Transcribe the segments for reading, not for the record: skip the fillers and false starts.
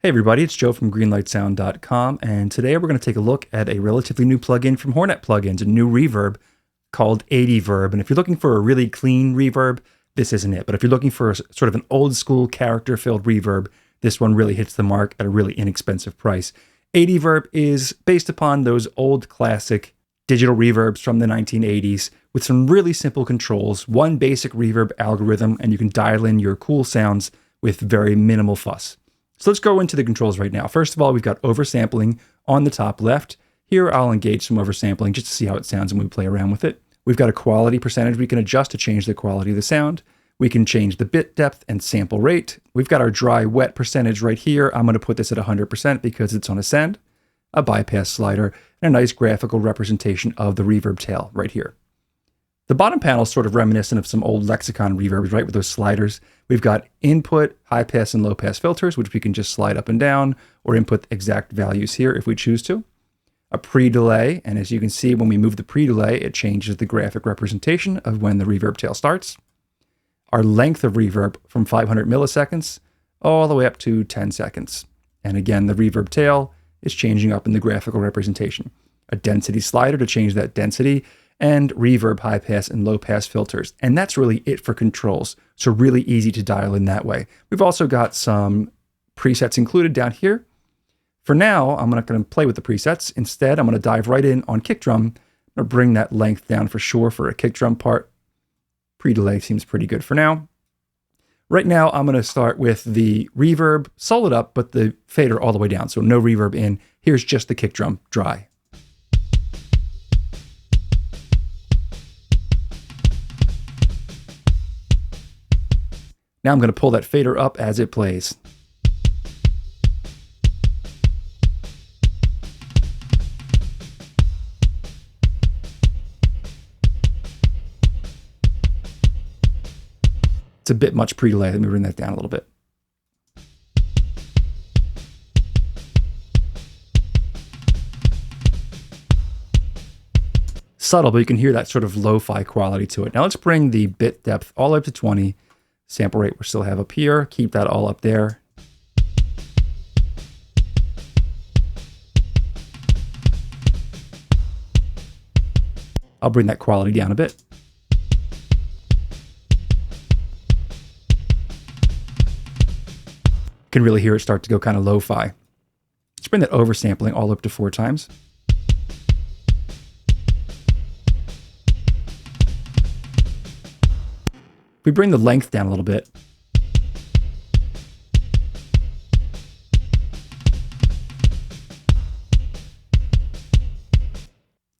Hey everybody, it's Joe from greenlightsound.com, and today we're going to take a look at a relatively new plugin from HoRNet Plugins, a new reverb called 80 Verb. And if you're looking for a really clean reverb, this isn't it. But if you're looking for a sort of an old school character-filled reverb, this one really hits the mark at a really inexpensive price. 80 Verb is based upon those old classic digital reverbs from the 1980s with some really simple controls, one basic reverb algorithm, and you can dial in your cool sounds with very minimal fuss. So let's go into the controls right now. First of all, we've got oversampling on the top left. Here, I'll engage some oversampling just to see how it sounds when we play around with it. We've got a quality percentage we can adjust to change the quality of the sound. We can change the bit depth and sample rate. We've got our dry wet percentage right here. I'm going to put this at 100% because it's on ascend, a bypass slider, and a nice graphical representation of the reverb tail right here. The bottom panel is sort of reminiscent of some old Lexicon reverbs, right, with those sliders. We've got input, high pass, and low pass filters, which we can just slide up and down or input exact values here if we choose to. A pre-delay, and as you can see, when we move the pre-delay, it changes the graphic representation of when the reverb tail starts. Our length of reverb from 500 milliseconds all the way up to 10 seconds. And again, the reverb tail is changing up in the graphical representation. A density slider to change that density, and reverb, high pass, and low pass filters. And that's really it for controls. So really easy to dial in that way. We've also got some presets included down here. For now, I'm not going to play with the presets. Instead, I'm going to dive right in on kick drum. I'm going to bring that length down for sure for a kick drum part. Pre-delay seems pretty good for now. Right now, I'm going to start with the reverb solid up, but the fader all the way down. So no reverb in. Here's just the kick drum dry. Now I'm going to pull that fader up as it plays. It's a bit much pre-delay. Let me bring that down a little bit. Subtle, but you can hear that sort of lo-fi quality to it. Now let's bring the bit depth all the way up to 20. Sample rate we still have up here. Keep that all up there. I'll bring that quality down a bit. You can really hear it start to go kind of lo-fi. Let's bring that oversampling all up to 4 times. We bring the length down a little bit.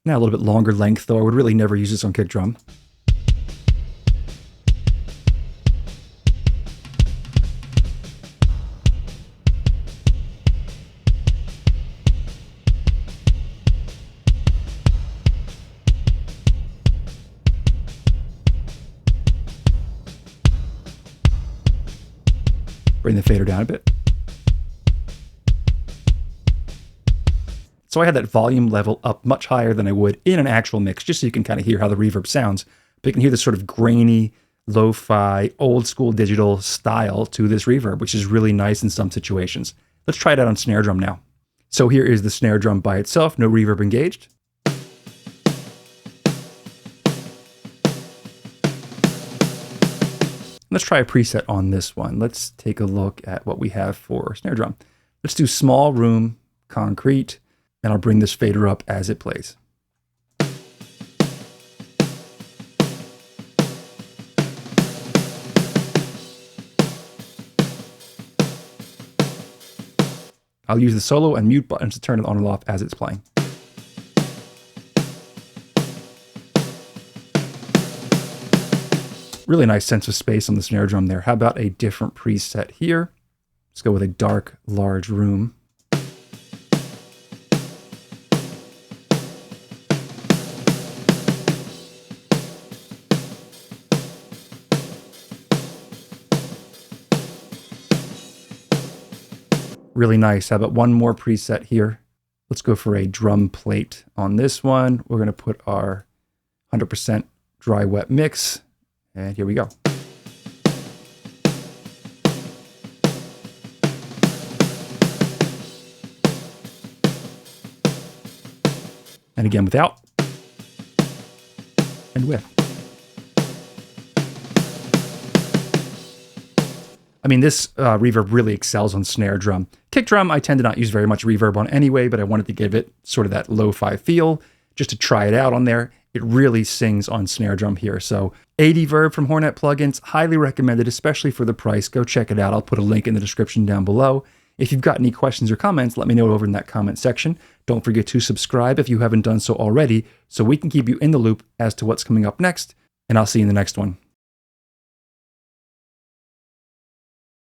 Now a little bit longer length, though I would really never use this on kick drum. Bring the fader down a bit. So I had that volume level up much higher than I would in an actual mix, just so you can kind of hear how the reverb sounds. But you can hear this sort of grainy, lo-fi, old school digital style to this reverb, which is really nice in some situations. Let's try it out on snare drum now. So here is the snare drum by itself, no reverb engaged. Let's try a preset on this one. Let's take a look at what we have for snare drum. Let's do small room, concrete, and I'll bring this fader up as it plays. I'll use the solo and mute buttons to turn it on and off as it's playing. Really nice sense of space on the snare drum there. How about a different preset here? Let's go with a dark, large room. Really nice. How about one more preset here? Let's go for a drum plate on this one. We're going to put our 100% dry wet mix. And here we go. And again, without and with. I mean, this reverb really excels on snare drum. Kick drum, I tend to not use very much reverb on anyway, but I wanted to give it sort of that lo-fi feel just to try it out on there. It really sings on snare drum here. So 80 Verb from HoRNet plugins, highly recommended, especially for the price. Go check it out. I'll put a link in the description down below. If you've got any questions or comments, let me know over in that comment section. Don't forget to subscribe if you haven't done so already, so we can keep you in the loop as to what's coming up next, and I'll see you in the next one.